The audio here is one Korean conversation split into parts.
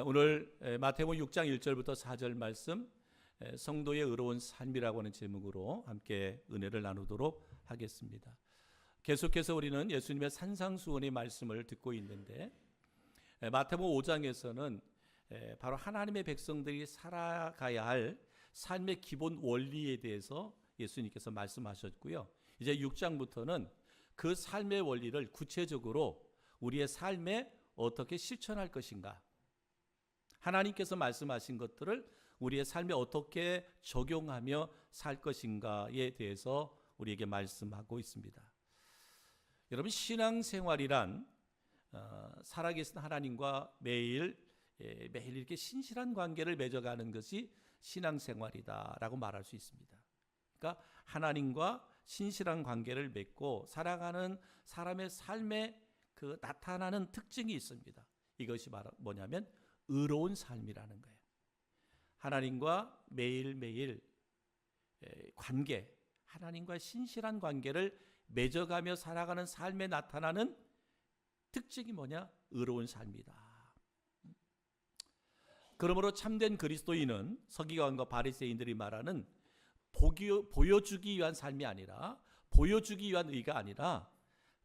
오늘 마태복음 6장 1절부터 4절 말씀, 성도의 의로운 삶이라고 하는 제목으로 함께 은혜를 나누도록 하겠습니다. 계속해서 우리는 예수님의 산상수훈의 말씀을 듣고 있는데, 마태복음 5장에서는 바로 하나님의 백성들이 살아가야 할 삶의 기본 원리에 대해서 예수님께서 말씀하셨고요. 이제 6장부터는 그 삶의 원리를 구체적으로 우리의 삶에 어떻게 실천할 것인가, 하나님께서 말씀하신 것들을 우리의 삶에 어떻게 적용하며 살 것인가에 대해서 우리에게 말씀하고 있습니다. 여러분, 신앙생활이란 살아계신 하나님과 매일 이렇게 신실한 관계를 맺어가는 것이 신앙생활이다라고 말할 수 있습니다. 그러니까 하나님과 신실한 관계를 맺고 살아가는 사람의 삶에 그 나타나는 특징이 있습니다. 이것이 바로 뭐냐면 의로운 삶이라는 거예요. 하나님과 매일매일 관계, 하나님과 신실한 관계를 맺어가며 살아가는 삶에 나타나는 특징이 뭐냐? 의로운 삶이다. 그러므로 참된 그리스도인은 서기관과 바리새인들이 말하는 보여주기 위한 삶이 아니라, 보여주기 위한 의가 아니라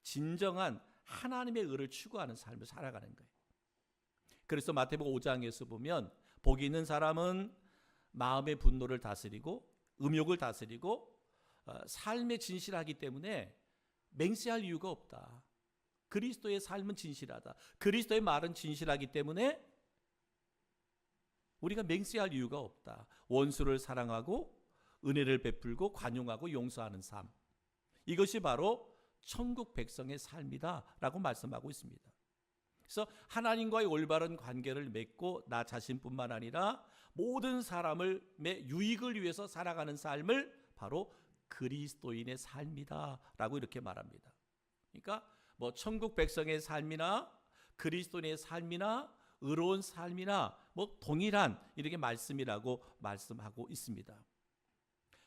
진정한 하나님의 의를 추구하는 삶을 살아가는 거예요. 그래서 마태복음 5장에서 보면 복이 있는 사람은 마음의 분노를 다스리고 음욕을 다스리고 삶에 진실하기 때문에 맹세할 이유가 없다. 그리스도의 삶은 진실하다. 그리스도의 말은 진실하기 때문에 우리가 맹세할 이유가 없다. 원수를 사랑하고 은혜를 베풀고 관용하고 용서하는 삶. 이것이 바로 천국 백성의 삶이다라고 말씀하고 있습니다. 그래서 하나님과의 올바른 관계를 맺고 나 자신뿐만 아니라 모든 사람의 유익을 위해서 살아가는 삶을 바로 그리스도인의 삶이다라고 이렇게 말합니다. 그러니까 뭐 천국 백성의 삶이나 그리스도인의 삶이나 의로운 삶이나 뭐 동일한 이렇게 말씀이라고 말씀하고 있습니다.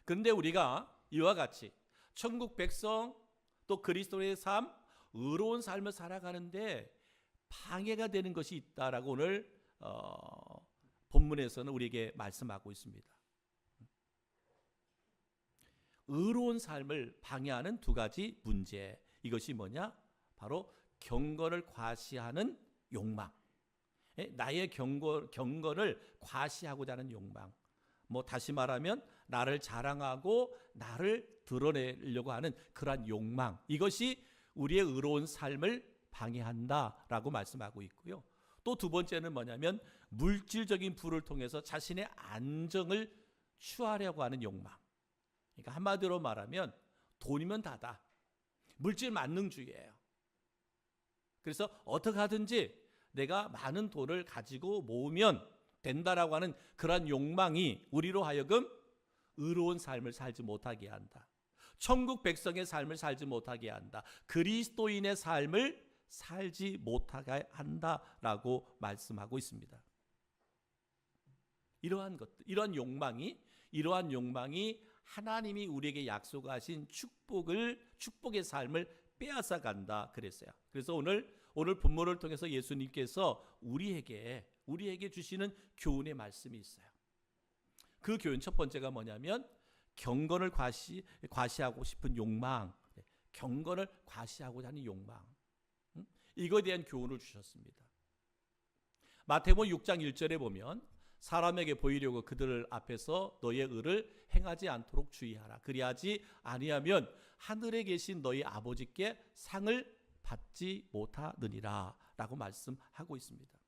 그런데 우리가 이와 같이 천국 백성 또 그리스도의 삶, 의로운 삶을 살아가는데 방해가 되는 것이 있다라고 오늘 본문에서는 우리에게 말씀하고 있습니다. 의로운 삶을 방해하는 두 가지 문제. 이것이 뭐냐? 바로 경건을 과시하는 욕망. 나의 경건을 과시하고자 하는 욕망. 뭐 다시 말하면 나를 자랑하고 나를 드러내려고 하는 그러한 욕망. 이것이 우리의 의로운 삶을 방해한다라고 말씀하고 있고요. 또 두 번째는 뭐냐면 물질적인 부를 통해서 자신의 안정을 취하려고 하는 욕망. 그러니까 한마디로 말하면 돈이면 다다. 물질 만능주의예요. 그래서 어떻게 하든지 내가 많은 돈을 가지고 모으면 된다라고 하는 그러한 욕망이 우리로 하여금 의로운 삶을 살지 못하게 한다. 천국 백성의 삶을 살지 못하게 한다. 그리스도인의 삶을 살지 못하게 한다라고 말씀하고 있습니다. 이러한 것들, 이러한 욕망이 하나님이 우리에게 약속하신 축복의 삶을 빼앗아 간다 그랬어요. 그래서 오늘 본문을 통해서 예수님께서 우리에게 주시는 교훈의 말씀이 있어요. 그 교훈 첫 번째가 뭐냐면 경건을 과시하고 싶은 욕망, 경건을 과시하고자 하는 욕망. 이거에 대한 교훈을 주셨습니다. 마태복음 6장 1절에 보면 사람에게 보이려고 그들 앞에서 너의 의를 행하지 않도록 주의하라. 그리하지 아니하면 하늘에 계신 너희 아버지께 상을 받지 못하느니라 라고 말씀하고 있습니다.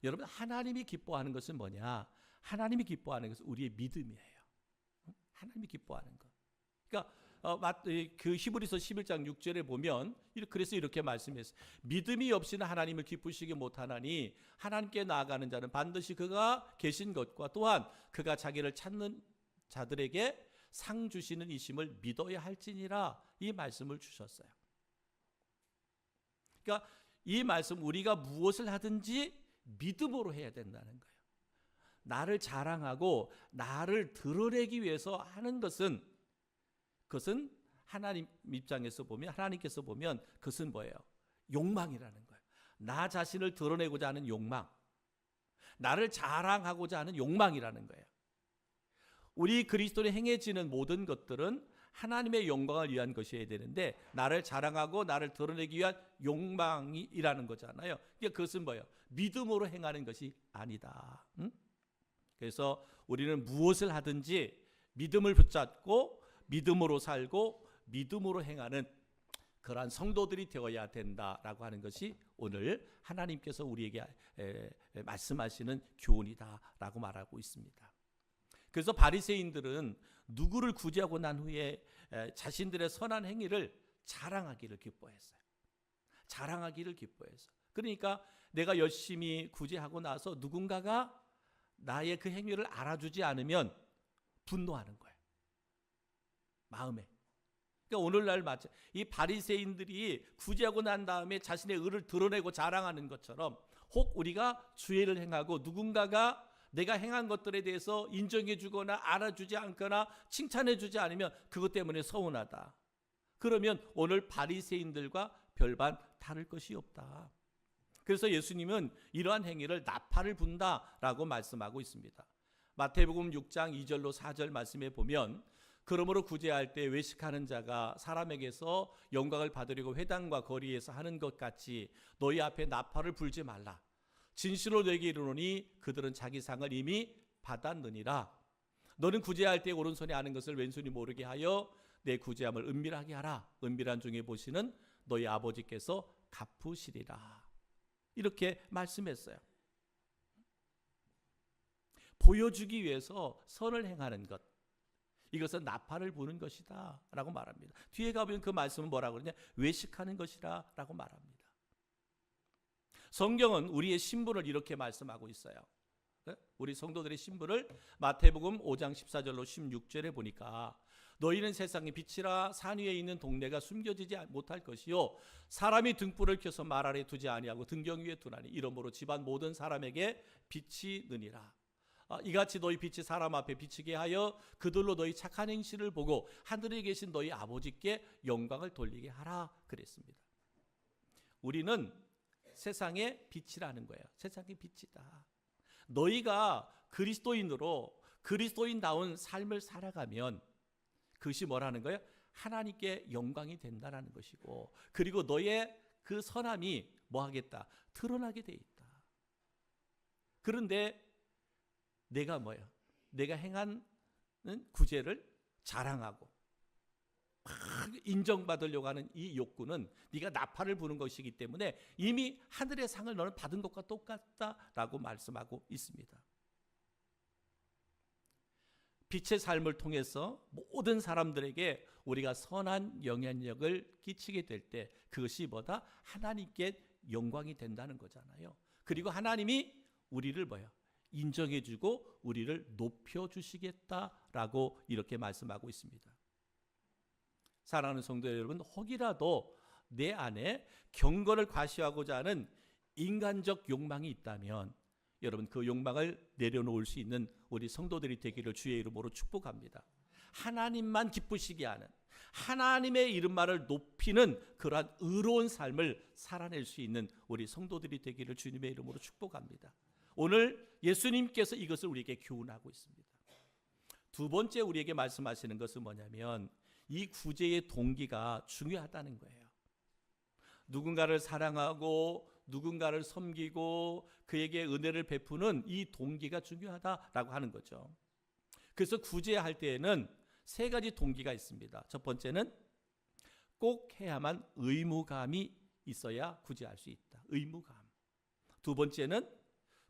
여러분, 하나님이 기뻐하는 것은 뭐냐? 하나님이 기뻐하는 것은 우리의 믿음이에요. 하나님이 기뻐하는 것. 그러니까 그 히브리서 11장 6절에 보면 그래서 이렇게 말씀했어요. 믿음이 없이는 하나님을 기쁘시게 못하나니 하나님께 나아가는 자는 반드시 그가 계신 것과 또한 그가 자기를 찾는 자들에게 상 주시는 이심을 믿어야 할지니라, 이 말씀을 주셨어요. 그러니까 이 말씀, 우리가 무엇을 하든지 믿음으로 해야 된다는 거예요. 나를 자랑하고 나를 드러내기 위해서 하는 것은 하나님 입장에서 보면, 하나님께서 보면 그것은 뭐예요? 욕망이라는 거예요. 나 자신을 드러내고자 하는 욕망, 나를 자랑하고자 하는 욕망이라는 거예요. 우리 그리스도인이 행해지는 모든 것들은 하나님의 영광을 위한 것이어야 되는데 나를 자랑하고 나를 드러내기 위한 욕망이라는 거잖아요. 그러니까 그것은 뭐예요? 믿음으로 행하는 것이 아니다. 그래서 우리는 무엇을 하든지 믿음을 붙잡고 믿음으로 살고 믿음으로 행하는 그러한 성도들이 되어야 된다라고 하는 것이 오늘 하나님께서 우리에게 말씀하시는 교훈이다라고 말하고 있습니다. 그래서 바리새인들은 누구를 구제하고 난 후에 자신들의 선한 행위를 자랑하기를 기뻐했어요. 그러니까 내가 열심히 구제하고 나서 누군가가 나의 그 행위를 알아주지 않으면 분노하는 거예요. 마음에. 그러니까 오늘날 이 바리새인들이 구제하고 난 다음에 자신의 의를 드러내고 자랑하는 것처럼, 혹 우리가 주의를 행하고 누군가가 내가 행한 것들에 대해서 인정해 주거나 알아주지 않거나 칭찬해 주지 않으면 그것 때문에 서운하다. 그러면 오늘 바리새인들과 별반 다를 것이 없다. 그래서 예수님은 이러한 행위를 나팔을 분다라고 말씀하고 있습니다. 마태복음 6장 2절로 4절 말씀에 보면 그러므로 구제할 때 외식하는 자가 사람에게서 영광을 받으려고 회당과 거리에서 하는 것 같이 너희 앞에 나팔을 불지 말라. 진실로 너에게 이르노니 그들은 자기 상을 이미 받았느니라. 너는 구제할 때 오른손이 아는 것을 왼손이 모르게 하여 내 구제함을 은밀하게 하라. 은밀한 중에 보시는 너희 아버지께서 갚으시리라. 이렇게 말씀했어요. 보여주기 위해서 선을 행하는 것, 이것은 나팔을 부는 것이다 라고 말합니다. 뒤에 가보면 그 말씀은 뭐라고 그러냐? 외식하는 것이라 라고 말합니다. 성경은 우리의 신분을 이렇게 말씀하고 있어요. 우리 성도들의 신분을 마태복음 5장 14절로 16절에 보니까 너희는 세상의 빛이라. 산 위에 있는 동네가 숨겨지지 못할 것이요 사람이 등불을 켜서 말 아래 두지 아니하고 등경 위에 두나니 이러므로 집안 모든 사람에게 빛이 느니라. 이같이 너희 빛이 사람 앞에 비치게 하여 그들로 너희 착한 행실을 보고 하늘에 계신 너희 아버지께 영광을 돌리게 하라 그랬습니다. 우리는 세상의 빛이라는 거예요. 세상의 빛이다. 너희가 그리스도인으로 그리스도인다운 삶을 살아가면 그것이 뭐라는 거예요? 하나님께 영광이 된다는 것이고, 그리고 너의 그 선함이 뭐 하겠다? 드러나게 돼 있다. 그런데 내가 뭐예요? 내가 행한 구제를 자랑하고 막 인정받으려고 하는 이 욕구는 네가 나팔을 부는 것이기 때문에 이미 하늘의 상을 너는 받은 것과 똑같다라고 말씀하고 있습니다. 빛의 삶을 통해서 모든 사람들에게 우리가 선한 영향력을 끼치게 될 때 그것이 뭐다? 하나님께 영광이 된다는 거잖아요. 그리고 하나님이 우리를 뭐예요? 인정해주고 우리를 높여주시겠다라고 이렇게 말씀하고 있습니다. 사랑하는 성도 여러분, 혹이라도 내 안에 경건을 과시하고자 하는 인간적 욕망이 있다면 여러분 그 욕망을 내려놓을 수 있는 우리 성도들이 되기를 주의 이름으로 축복합니다. 하나님만 기쁘시게 하는, 하나님의 이름만을 높이는 그러한 의로운 삶을 살아낼 수 있는 우리 성도들이 되기를 주님의 이름으로 축복합니다. 오늘 예수님께서 이것을 우리에게 교훈하고 있습니다. 두 번째 우리에게 말씀하시는 것은 뭐냐면 이 구제의 동기가 중요하다는 거예요. 누군가를 사랑하고 누군가를 섬기고 그에게 은혜를 베푸는 이 동기가 중요하다라고 하는 거죠. 그래서 구제할 때에는 세 가지 동기가 있습니다. 첫 번째는 꼭 해야만 의무감이 있어야 구제할 수 있다. 의무감. 두 번째는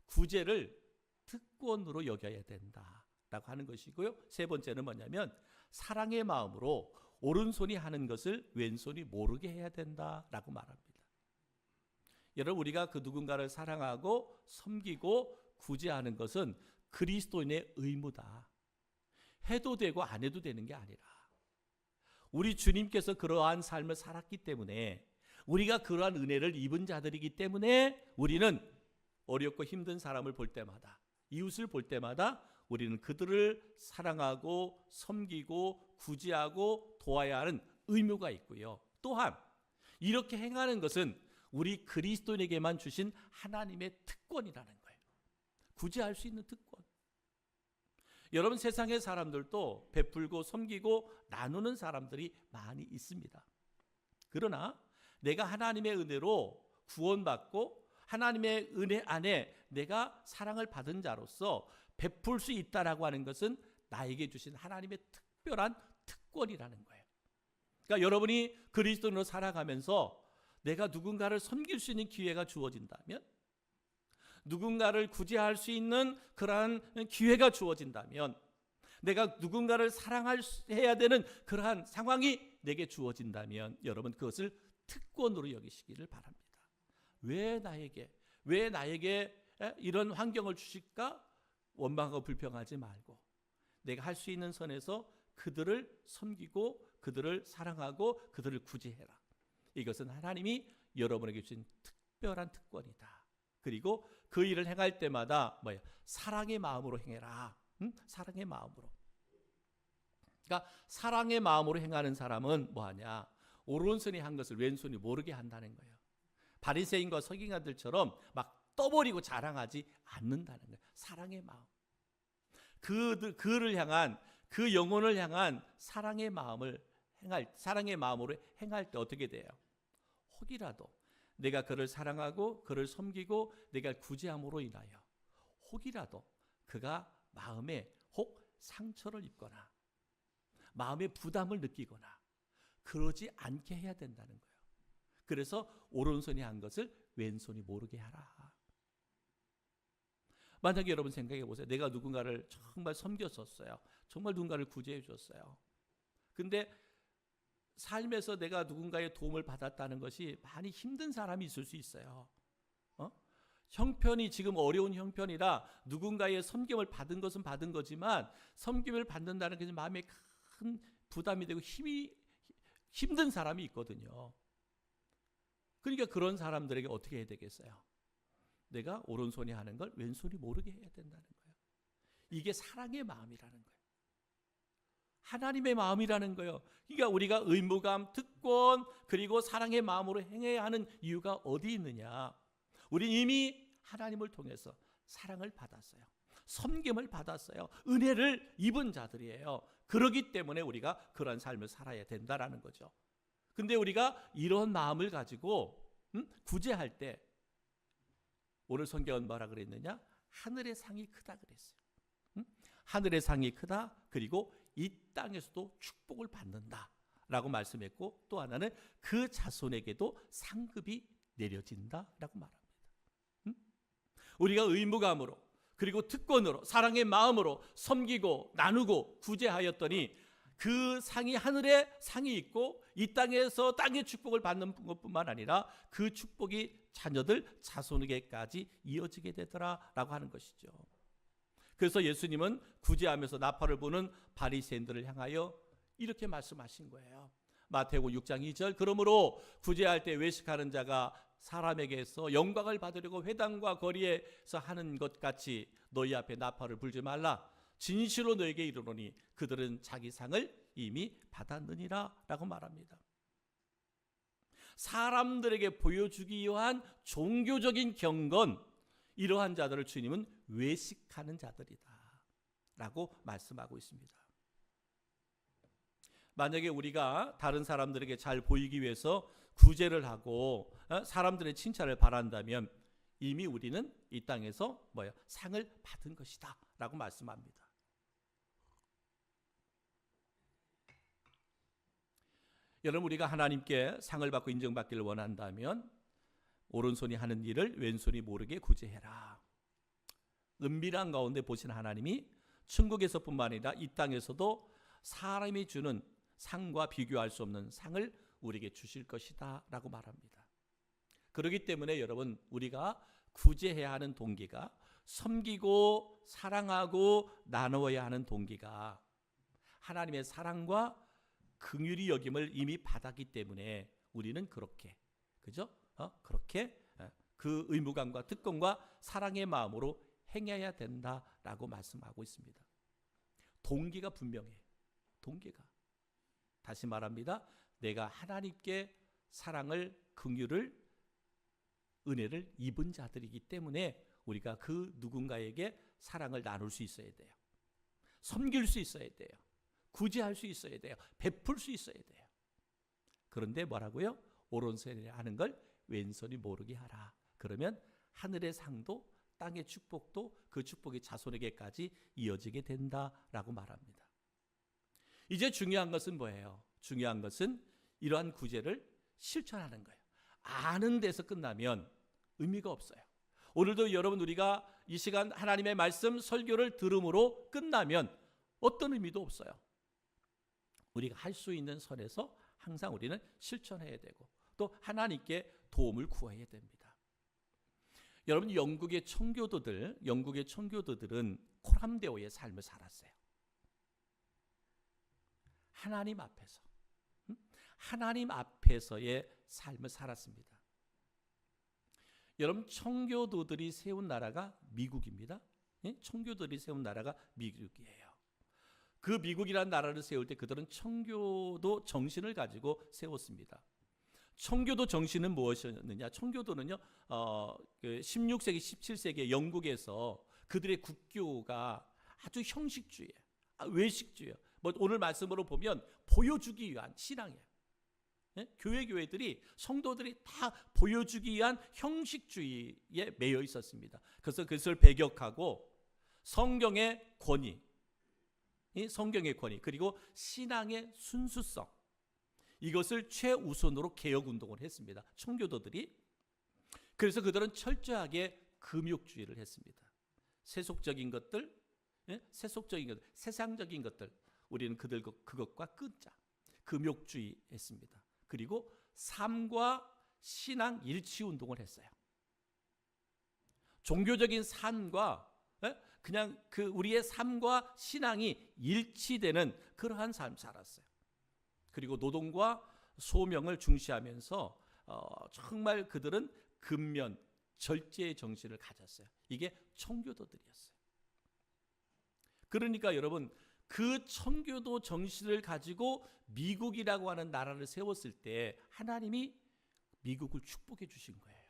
구제를 특권으로 여겨야 된다라고 하는 것이고요. 세 번째는 뭐냐면 사랑의 마음으로 오른손이 하는 것을 왼손이 모르게 해야 된다라고 말합니다. 여러분 우리가 그 누군가를 사랑하고 섬기고 구제하는 것은 그리스도인의 의무다. 해도 되고 안 해도 되는 게 아니라 우리 주님께서 그러한 삶을 살았기 때문에 우리가 그러한 은혜를 입은 자들이기 때문에 우리는 어렵고 힘든 사람을 볼 때마다 이웃을 볼 때마다 우리는 그들을 사랑하고 섬기고 구제하고 도와야 하는 의무가 있고요. 또한 이렇게 행하는 것은 우리 그리스도인에게만 주신 하나님의 특권이라는 거예요. 구제할 수 있는 특권. 여러분 세상의 사람들도 베풀고 섬기고 나누는 사람들이 많이 있습니다. 그러나 내가 하나님의 은혜로 구원받고 하나님의 은혜 안에 내가 사랑을 받은 자로서 베풀 수 있다라고 하는 것은 나에게 주신 하나님의 특별한 특권이라는 거예요. 그러니까 여러분이 그리스도인으로 살아가면서 내가 누군가를 섬길 수 있는 기회가 주어진다면, 누군가를 구제할 수 있는 그러한 기회가 주어진다면, 내가 누군가를 사랑해야 되는 그러한 상황이 내게 주어진다면 여러분 그것을 특권으로 여기시기를 바랍니다. 왜 나에게 이런 환경을 주실까? 원망하고 불평하지 말고 내가 할 수 있는 선에서 그들을 섬기고 그들을 사랑하고 그들을 구제해라. 이것은 하나님이 여러분에게 주신 특별한 특권이다. 그리고 그 일을 행할 때마다 뭐예요? 사랑의 마음으로 행해라. 사랑의 마음으로. 그러니까 사랑의 마음으로 행하는 사람은 뭐하냐? 오른손이 한 것을 왼손이 모르게 한다는 거예요. 바리새인과 서기관들처럼 막 떠버리고 자랑하지 않는다는 거예요. 사랑의 마음. 그를 향한 그 영혼을 향한 사랑의 마음으로 행할 때 어떻게 돼요? 혹이라도 내가 그를 사랑하고 그를 섬기고 내가 구제함으로 인하여 혹이라도 그가 마음에 혹 상처를 입거나 마음의 부담을 느끼거나 그러지 않게 해야 된다는 거예요. 그래서 오른손이 한 것을 왼손이 모르게 하라. 만약에 여러분 생각해 보세요. 내가 누군가를 정말 섬겼었어요. 정말 누군가를 구제해 줬어요. 근데 삶에서 내가 누군가의 도움을 받았다는 것이 많이 힘든 사람이 있을 수 있어요. 형편이 지금 어려운 형편이라 누군가의 섬김을 받은 것은 받은 거지만 섬김을 받는다는 것이 마음에 큰 부담이 되고 힘든 사람이 있거든요. 그러니까 그런 사람들에게 어떻게 해야 되겠어요? 내가 오른손이 하는 걸 왼손이 모르게 해야 된다는 거예요. 이게 사랑의 마음이라는 거예요. 하나님의 마음이라는 거예요. 그러니까 우리가 의무감, 특권 그리고 사랑의 마음으로 행해야 하는 이유가 어디 있느냐? 우리 이미 하나님을 통해서 사랑을 받았어요. 섬김을 받았어요. 은혜를 입은 자들이에요. 그렇기 때문에 우리가 그런 삶을 살아야 된다라는 거죠. 근데 우리가 이런 마음을 가지고 구제할 때 오늘 성경은 뭐라 그랬느냐? 하늘의 상이 크다 그랬어요. 하늘의 상이 크다. 그리고 이 땅에서도 축복을 받는다라고 말씀했고 또 하나는 그 자손에게도 상급이 내려진다라고 말합니다. 우리가 의무감으로 그리고 특권으로 사랑의 마음으로 섬기고 나누고 구제하였더니 그 상이 하늘에 상이 있고 이 땅에서 땅의 축복을 받는 것뿐만 아니라 그 축복이 자녀들 자손에게까지 이어지게 되더라라고 하는 것이죠. 그래서 예수님은 구제하면서 나팔을 부는 바리새인들을 향하여 이렇게 말씀하신 거예요. 마태복음 6장 2절 그러므로 구제할 때 외식하는 자가 사람에게서 영광을 받으려고 회당과 거리에서 하는 것 같이 너희 앞에 나팔을 불지 말라. 진실로 너에게 이르노니 그들은 자기 상을 이미 받았느니라 라고 말합니다. 사람들에게 보여주기 위한 종교적인 경건 이러한 자들을 주님은 외식하는 자들이다 라고 말씀하고 있습니다. 만약에 우리가 다른 사람들에게 잘 보이기 위해서 구제를 하고 사람들의 칭찬을 바란다면 이미 우리는 이 땅에서 상을 받은 것이다 라고 말씀합니다. 여러분 우리가 하나님께 상을 받고 인정받기를 원한다면 오른손이 하는 일을 왼손이 모르게 구제해라. 은밀한 가운데 보신 하나님이 천국에서뿐만 아니라 이 땅에서도 사람이 주는 상과 비교할 수 없는 상을 우리에게 주실 것이다 라고 말합니다. 그렇기 때문에 여러분 우리가 구제해야 하는 동기가 섬기고 사랑하고 나누어야 하는 동기가 하나님의 사랑과 긍휼히 여김을 이미 받았기 때문에 우리는 그렇게 그렇게 그 의무감과 특권과 사랑의 마음으로 행해야 된다라고 말씀하고 있습니다. 동기가 분명해요. 동기가 다시 말합니다. 내가 하나님께 사랑을 긍휼을 은혜를 입은 자들이기 때문에 우리가 그 누군가에게 사랑을 나눌 수 있어야 돼요. 섬길 수 있어야 돼요. 구제할 수 있어야 돼요. 베풀 수 있어야 돼요. 그런데 뭐라고요? 오른손이 하는 걸 왼손이 모르게 하라. 그러면 하늘의 상도 땅의 축복도 그 축복이 자손에게까지 이어지게 된다라고 말합니다. 이제 중요한 것은 뭐예요? 중요한 것은 이러한 구제를 실천하는 거예요. 아는 데서 끝나면 의미가 없어요. 오늘도 여러분 우리가 이 시간 하나님의 말씀 설교를 들음으로 끝나면 어떤 의미도 없어요. 우리가 할 수 있는 선에서 항상 우리는 실천해야 되고 또 하나님께 도움을 구해야 됩니다. 여러분 영국의 청교도들은 코람데오의 삶을 살았어요. 하나님 앞에서의 삶을 살았습니다. 여러분 청교도들이 세운 나라가 미국입니다. 청교도들이 세운 나라가 미국이에요. 그 미국이라는 나라를 세울 때 그들은 청교도 정신을 가지고 세웠습니다. 청교도 정신은 무엇이었느냐? 청교도는요, 16세기, 17세기 영국에서 그들의 국교가 아주 형식주의예요. 외식주의예요. 뭐 오늘 말씀으로 보면 보여주기 위한 신앙이에요. 예? 교회들이 성도들이 다 보여주기 위한 형식주의에 매여 있었습니다. 그래서 그것을 배격하고 성경의 권위, 성경의 권위 그리고 신앙의 순수성 이것을 최우선으로 개혁운동을 했습니다. 청교도들이. 그래서 그들은 철저하게 금욕주의를 했습니다. 세속적인 것들, 세속적인 것들, 세상적인 것들 우리는 그것과 끊자. 금욕주의 했습니다. 그리고 삶과 신앙 일치운동을 했어요. 종교적인 삶과 그냥 우리의 삶과 신앙이 일치되는 그러한 삶 살았어요. 그리고 노동과 소명을 중시하면서 정말 그들은 근면, 절제의 정신을 가졌어요. 이게 청교도들이었어요. 그러니까 여러분 그 청교도 정신을 가지고 미국이라고 하는 나라를 세웠을 때 하나님이 미국을 축복해 주신 거예요.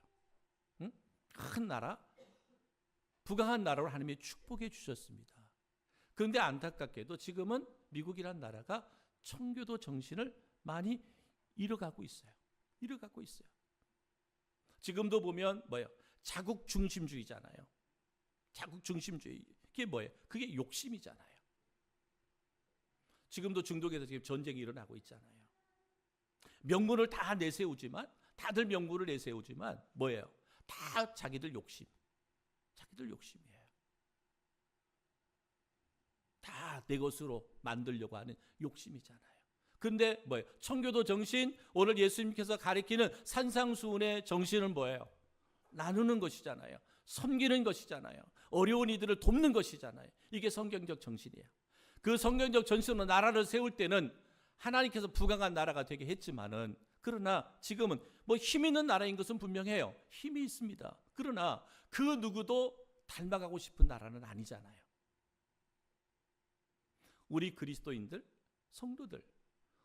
응? 큰 나라, 부강한 나라로 하나님이 축복해 주셨습니다. 그런데 안타깝게도 지금은 미국이란 나라가 청교도 정신을 많이 잃어가고 있어요. 잃어가고 있어요. 지금도 보면 뭐예요? 자국 중심주의잖아요. 자국 중심주의. 그게 뭐예요? 그게 욕심이잖아요. 지금도 중동에서 지금 전쟁이 일어나고 있잖아요. 명분을 다 내세우지만 다들 명분을 내세우지만 뭐예요? 다 자기들 욕심. 자기들 욕심이에요. 다 내 것으로 만들려고 하는 욕심이잖아요. 근데 뭐예요? 청교도 정신, 오늘 예수님께서 가리키는 산상수훈의 정신은 뭐예요? 나누는 것이잖아요. 섬기는 것이잖아요. 어려운 이들을 돕는 것이잖아요. 이게 성경적 정신이에요. 그 성경적 정신으로 나라를 세울 때는 하나님께서 부강한 나라가 되게 했지만은 그러나 지금은 뭐 힘 있는 나라인 것은 분명해요. 힘이 있습니다. 그러나 그 누구도 닮아가고 싶은 나라는 아니잖아요. 우리 그리스도인들, 성도들,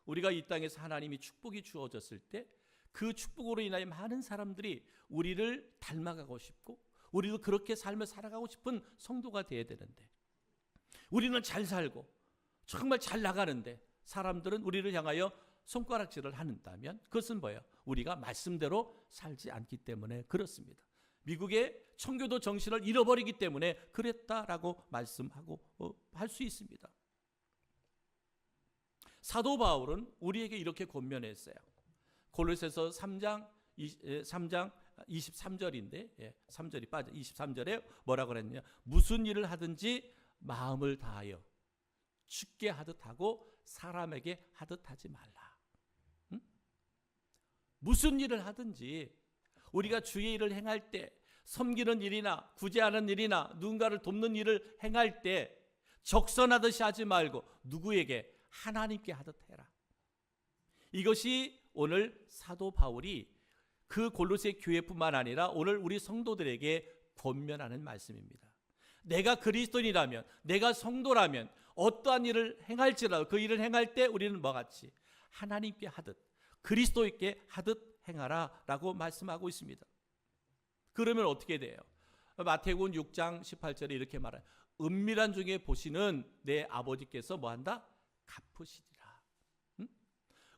우리가 이 땅에서 하나님이 축복이 주어졌을 때 그 축복으로 인하여 많은 사람들이 우리를 닮아가고 싶고 우리도 그렇게 삶을 살아가고 싶은 성도가 되어야 되는데 우리는 잘 살고 정말 잘 나가는데 사람들은 우리를 향하여 손가락질을 한다면 그것은 뭐예요? 우리가 말씀대로 살지 않기 때문에 그렇습니다. 미국의 청교도 정신을 잃어버리기 때문에 그랬다라고 말씀하고 할 수 있습니다. 사도 바울은 우리에게 이렇게 권면했어요. 골로새서 3장 23절인데 3절이 빠져 23절에 뭐라고 그랬냐? 무슨 일을 하든지 마음을 다하여 죽게 하듯 하고 사람에게 하듯 하지 말라. 응? 무슨 일을 하든지 우리가 주의 일을 행할 때 섬기는 일이나 구제하는 일이나 누군가를 돕는 일을 행할 때 적선하듯이 하지 말고 누구에게? 하나님께 하듯 해라. 이것이 오늘 사도 바울이 그 골로새 교회뿐만 아니라 오늘 우리 성도들에게 권면하는 말씀입니다. 내가 그리스도인이라면, 내가 성도라면 어떠한 일을 행할지라도 그 일을 행할 때 우리는 뭐같이 하나님께 하듯 그리스도께 하듯 행하라 라고 말씀하고 있습니다. 그러면 어떻게 돼요? 마태복음 6장 18절에 이렇게 말해요. 은밀한 중에 보시는 내 아버지께서 뭐한다? 갚으시리라. 응?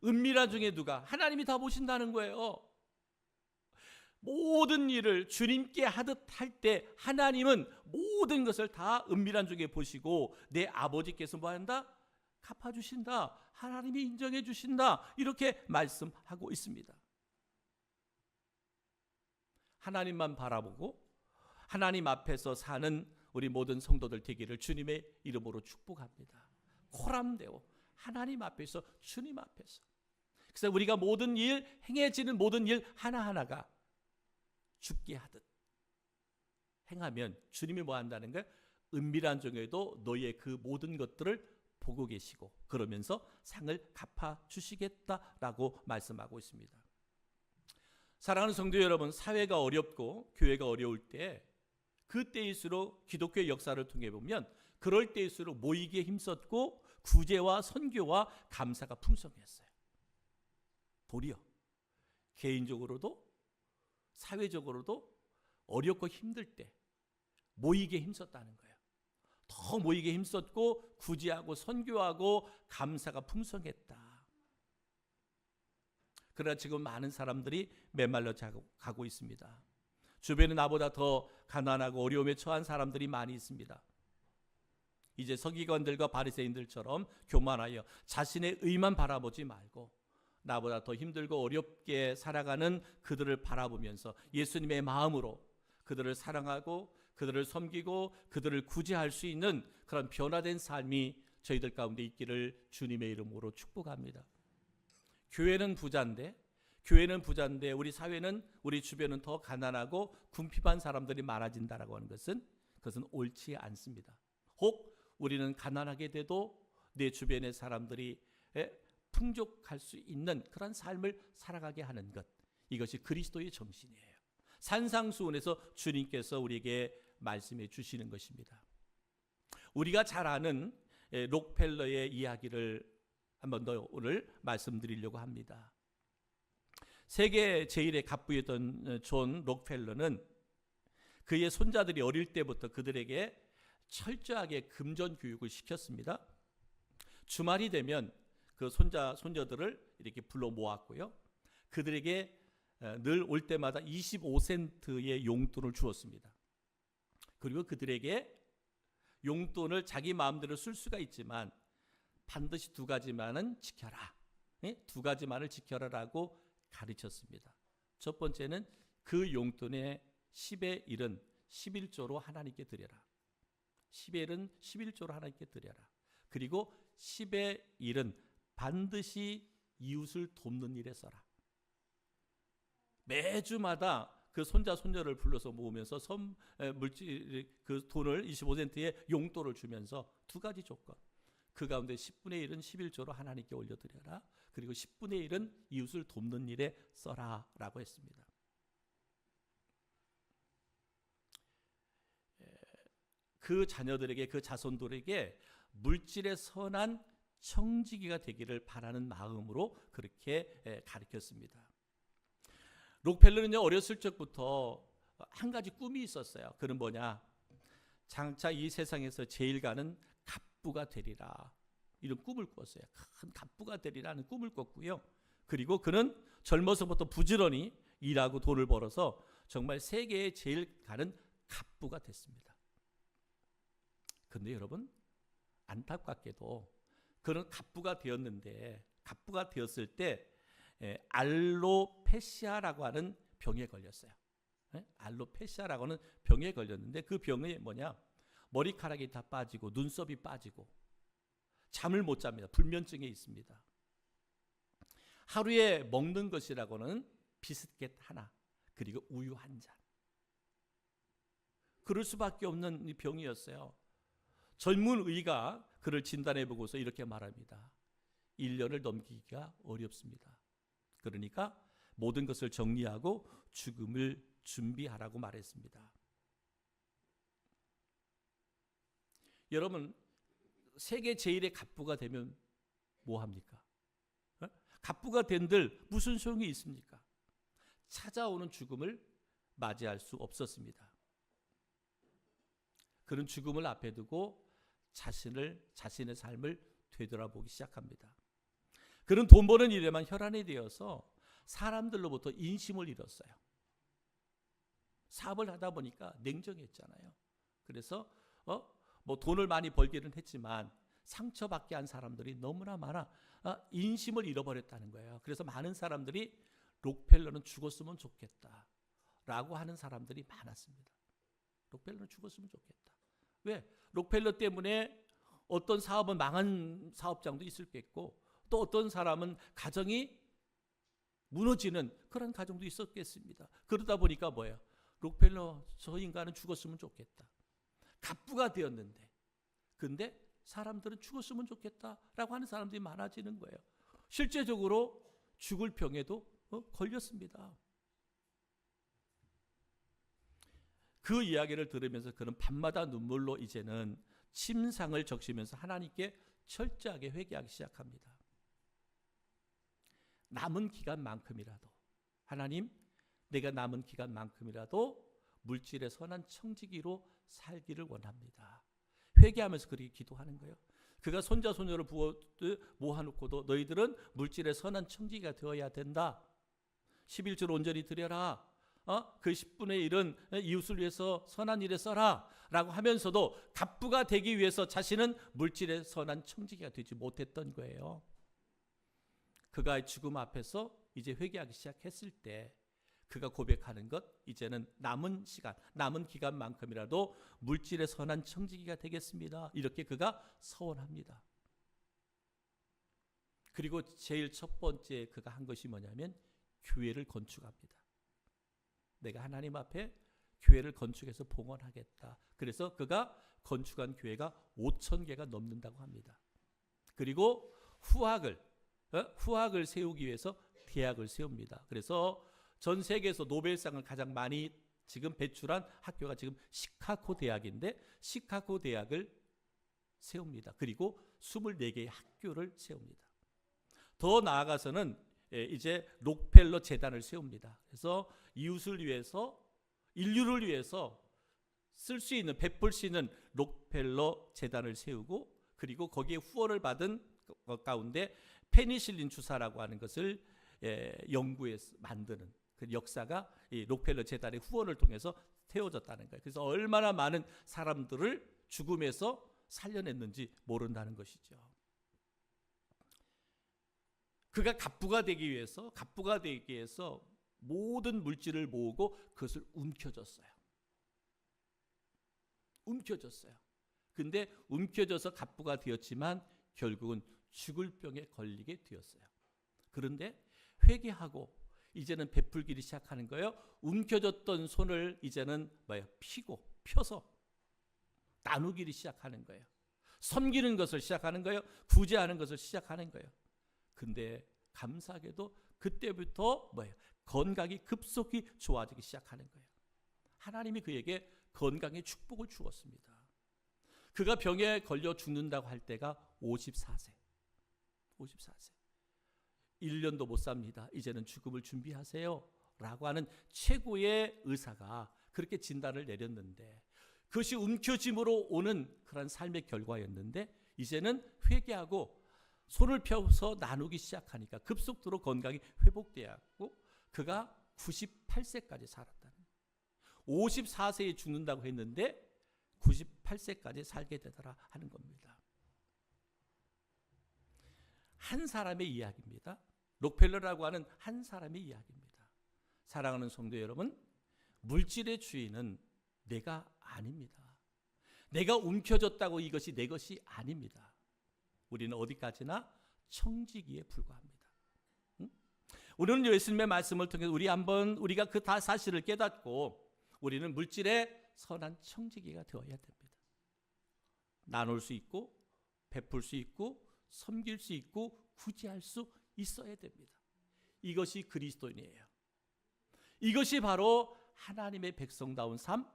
은밀한 중에 누가? 하나님이 다 보신다는 거예요. 모든 일을 주님께 하듯 할 때 하나님은 모든 것을 다 은밀한 중에 보시고 내 아버지께서 뭐한다? 갚아주신다. 하나님이 인정해 주신다. 이렇게 말씀하고 있습니다. 하나님만 바라보고 하나님 앞에서 사는 우리 모든 성도들 되기를 주님의 이름으로 축복합니다. 코람데오 하나님 앞에서 주님 앞에서 그래서 우리가 모든 일 행해지는 모든 일 하나하나가 죽게 하듯 행하면 주님이 뭐 한다는 거예요? 은밀한 중에도 너희의 그 모든 것들을 보고 계시고 그러면서 상을 갚아주시겠다라고 말씀하고 있습니다. 사랑하는 성도 여러분, 사회가 어렵고 교회가 어려울 때 그때일수록 기독교의 역사를 통해 보면 그럴 때일수록 모이기에 힘썼고 구제와 선교와 감사가 풍성했어요. 도리어 개인적으로도 사회적으로도 어렵고 힘들 때 모이기에 힘썼다는 거예요. 더 모이게 힘썼고 구제하고 선교하고 감사가 풍성했다. 그러나 지금 많은 사람들이 메말라 가고 있습니다. 주변에 나보다 더 가난하고 어려움에 처한 사람들이 많이 있습니다. 이제 서기관들과 바리새인들처럼 교만하여 자신의 의만 바라보지 말고 나보다 더 힘들고 어렵게 살아가는 그들을 바라보면서 예수님의 마음으로 그들을 사랑하고 그들을 섬기고 그들을 구제할 수 있는 그런 변화된 삶이 저희들 가운데 있기를 주님의 이름으로 축복합니다. 교회는 부자인데 우리 사회는, 우리 주변은 더 가난하고 궁핍한 사람들이 많아진다라고 하는 것은 그것은 옳지 않습니다. 혹 우리는 가난하게 돼도 내 주변의 사람들이 풍족할 수 있는 그런 삶을 살아가게 하는 것, 이것이 그리스도의 정신이에요. 산상수훈에서 주님께서 우리에게 말씀해 주시는 것입니다. 우리가 잘 아는 록펠러의 이야기를 한번 더 오늘 말씀드리려고 합니다. 세계 제1의 갑부였던 존 록펠러는 그의 손자들이 어릴 때부터 그들에게 철저하게 금전 교육을 시켰습니다. 주말이 되면 그 손자들을 이렇게 불러 모았고요. 그들에게 늘 올 때마다 25센트의 용돈을 주었습니다. 그리고 그들에게 용돈을 자기 마음대로 쓸 수가 있지만 반드시 두 가지만은 지켜라. 두 가지만을 지켜라라고 가르쳤습니다. 첫 번째는 그 용돈의 10의 1은 11조로 하나님께 드려라. 10의 1은 11조로 하나님께 드려라. 그리고 10의 1은 반드시 이웃을 돕는 일에 써라. 매주마다 그 손자를 불러서 모으면서 그 돈을 25센트의 용돈을 주면서 두 가지 조건. 그 가운데 10분의 1은 11조로 하나님께 올려드려라. 그리고 10분의 1은 이웃을 돕는 일에 써라 라고 했습니다. 그 자녀들에게, 그 자손들에게 물질의 선한 청지기가 되기를 바라는 마음으로 그렇게 가르쳤습니다. 록펠러는요, 어렸을 적부터 한 가지 꿈이 있었어요. 그는 뭐냐? 장차 이 세상에서 제일 가는 갑부가 되리라. 이런 꿈을 꿨어요. 큰 갑부가 되리라는 꿈을 꿨고요. 그리고 그는 젊어서부터 부지런히 일하고 돈을 벌어서 정말 세계에 제일 가는 갑부가 됐습니다. 그런데 여러분, 안타깝게도 그는 갑부가 되었는데, 갑부가 되었을 때 알로페시아라고 하는 병에 걸렸어요. 알로페시아라고 하는 병에 걸렸는데 그 병이 뭐냐? 머리카락이 다 빠지고 눈썹이 빠지고 잠을 못 잡니다. 불면증에 있습니다. 하루에 먹는 것이라고는 비스켓 하나, 그리고 우유 한 잔. 그럴 수밖에 없는 이 병이었어요. 젊은 의가 그를 진단해 보고서 이렇게 말합니다. 1년을 넘기기가 어렵습니다. 그러니까 모든 것을 정리하고 죽음을 준비하라고 말했습니다. 여러분, 세계 제1의 갑부가 되면 뭐 합니까? 갑부가 된들 무슨 소용이 있습니까? 찾아오는 죽음을 맞이할 수 없었습니다. 그런 죽음을 앞에 두고 자신의 삶을 되돌아보기 시작합니다. 그는 돈 버는 일에만 혈안이 되어서 사람들로부터 인심을 잃었어요. 사업을 하다 보니까 냉정했잖아요. 그래서 뭐 돈을 많이 벌기는 했지만 상처받게 한 사람들이 너무나 많아 인심을 잃어버렸다는 거예요. 그래서 많은 사람들이 록펠러는 죽었으면 좋겠다라고 하는 사람들이 많았습니다. 록펠러는 죽었으면 좋겠다. 왜? 록펠러 때문에 어떤 사업은 망한 사업장도 있을 겠고 또 어떤 사람은 가정이 무너지는 그런 가정도 있었겠습니다. 그러다 보니까 뭐예요? 록펠러 저 인간은 죽었으면 좋겠다. 갑부가 되었는데 근데 사람들은 죽었으면 좋겠다라고 하는 사람들이 많아지는 거예요. 실제적으로 죽을 병에도 걸렸습니다. 그 이야기를 들으면서 그는 밤마다 눈물로 이제는 침상을 적시면서 하나님께 철저하게 회개하기 시작합니다. 남은 기간만큼이라도 하나님, 내가 남은 기간만큼이라도 물질의 선한 청지기로 살기를 원합니다. 회개하면서 그렇게 기도하는 거예요. 그가 손자 손녀를 모아놓고도 너희들은 물질의 선한 청지기가 되어야 된다. 11조를 온전히 드려라. 그 10분의 1은 이웃을 위해서 선한 일에 써라 라고 하면서도 갑부가 되기 위해서 자신은 물질의 선한 청지기가 되지 못했던 거예요. 그가 죽음 앞에서 이제 회개하기 시작했을 때 그가 고백하는 것, 이제는 남은 시간, 남은 기간만큼이라도 물질의 선한 청지기가 되겠습니다. 이렇게 그가 서원합니다. 그리고 제일 첫 번째 그가 한 것이 뭐냐면 교회를 건축합니다. 내가 하나님 앞에 교회를 건축해서 봉헌하겠다. 그래서 그가 건축한 교회가 5,000개가 넘는다고 합니다. 그리고 후학을 세우기 위해서 대학을 세웁니다. 그래서 전 세계에서 노벨상을 가장 많이 지금 배출한 학교가 지금 시카고 대학인데 시카고 대학을 세웁니다. 그리고 24개의 학교를 세웁니다. 더 나아가서는 이제 록펠러 재단을 세웁니다. 그래서 이웃을 위해서, 인류를 위해서 쓸 수 있는, 베풀 수 있는 록펠러 재단을 세우고, 그리고 거기에 후원을 받은 것 가운데 페니실린 주사라고 하는 것을 연구해서 만드는 그 역사가 이 록펠러 재단의 후원을 통해서 세워졌다는 거예요. 그래서 얼마나 많은 사람들을 죽음에서 살려냈는지 모른다는 것이죠. 그가 갑부가 되기 위해서 모든 물질을 모으고 그것을 움켜줬어요. 근데 움켜져서 갑부가 되었지만 결국은 죽을 병에 걸리게 되었어요. 그런데 회개하고 이제는 베풀기를 시작하는 거예요. 움켜졌던 손을 이제는 펴서 나누기를 시작하는 거예요. 섬기는 것을 시작하는 거예요. 구제하는 것을 시작하는 거예요. 근데 감사하게도 그때부터 건강이 급속히 좋아지기 시작하는 거예요. 하나님이 그에게 건강의 축복을 주었습니다. 그가 병에 걸려 죽는다고 할 때가 54세. 1년도 못 삽니다. 이제는 죽음을 준비하세요 라고 하는 최고의 의사가 그렇게 진단을 내렸는데, 그것이 움켜짐으로 오는 그런 삶의 결과였는데, 이제는 회개하고 손을 펴서 나누기 시작하니까 급속도로 건강이 회복되었고 그가 98세까지 살았다는 거예요. 54세에 죽는다고 했는데 98세까지 살게 되더라 하는 겁니다. 한 사람의 이야기입니다. 록펠러라고 하는 한 사람의 이야기입니다. 사랑하는 성도 여러분, 물질의 주인은 내가 아닙니다. 내가 움켜졌다고 이것이 내 것이 아닙니다. 우리는 어디까지나 청지기에 불과합니다. 오늘은 예수님의 말씀을 통해서 우리가 그 다 사실을 깨닫고 우리는 물질의 선한 청지기가 되어야 됩니다. 나눌 수 있고 베풀 수 있고 섬길 수 있고 구제할 수 있어야 됩니다. 이것이 그리스도인이에요. 이것이 바로 하나님의 백성다운 삶,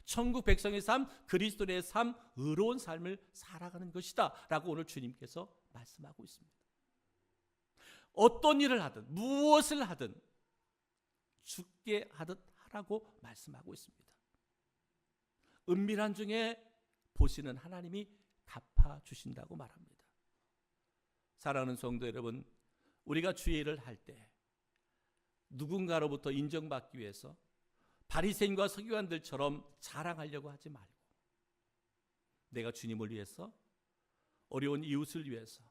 천국 백성의 삶, 그리스도인의 삶, 의로운 삶을 살아가는 것이다 라고 오늘 주님께서 말씀하고 있습니다. 어떤 일을 하든 무엇을 하든 죽게 하듯 하라고 말씀하고 있습니다. 은밀한 중에 보시는 하나님이 갚아주신다고 말합니다. 사랑하는 성도 여러분, 우리가 주의 일을 할 때 누군가로부터 인정받기 위해서 바리새인과 서기관들처럼 자랑하려고 하지 말고, 내가 주님을 위해서, 어려운 이웃을 위해서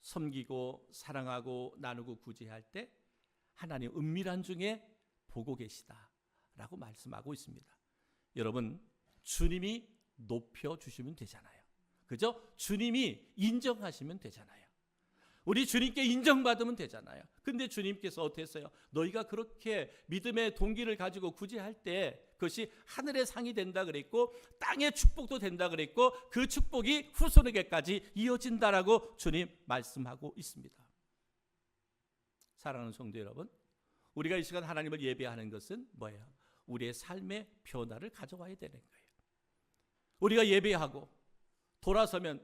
섬기고 사랑하고 나누고 구제할 때 하나님 은밀한 중에 보고 계시다라고 말씀하고 있습니다. 여러분, 주님이 높여주시면 되잖아요. 그죠? 주님이 인정하시면 되잖아요. 우리 주님께 인정받으면 되잖아요. 근데 주님께서 어떻게 했어요? 너희가 그렇게 믿음의 동기를 가지고 구제할 때 그것이 하늘의 상이 된다 그랬고 땅의 축복도 된다 그랬고 그 축복이 후손에게까지 이어진다라고 주님 말씀하고 있습니다. 사랑하는 성도 여러분, 우리가 이 시간 하나님을 예배하는 것은 뭐예요? 우리의 삶의 변화를 가져와야 되는 거예요. 우리가 예배하고 돌아서면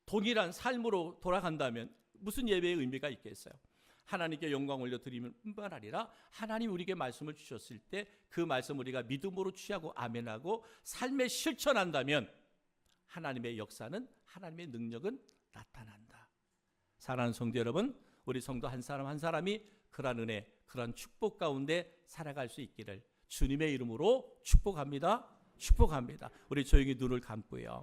동일한 삶으로 돌아간다면 무슨 예배의 의미가 있겠어요? 하나님께 영광 올려드리면 뿐만 아니라 하나님 우리에게 말씀을 주셨을 때 그 말씀 우리가 믿음으로 취하고 아멘하고 삶에 실천한다면 하나님의 역사는, 하나님의 능력은 나타난다. 사랑하는 성도 여러분, 우리 성도 한 사람 한 사람이 그러한 은혜, 그러한 축복 가운데 살아갈 수 있기를 주님의 이름으로 축복합니다. 축복합니다. 우리 조용히 눈을 감고요.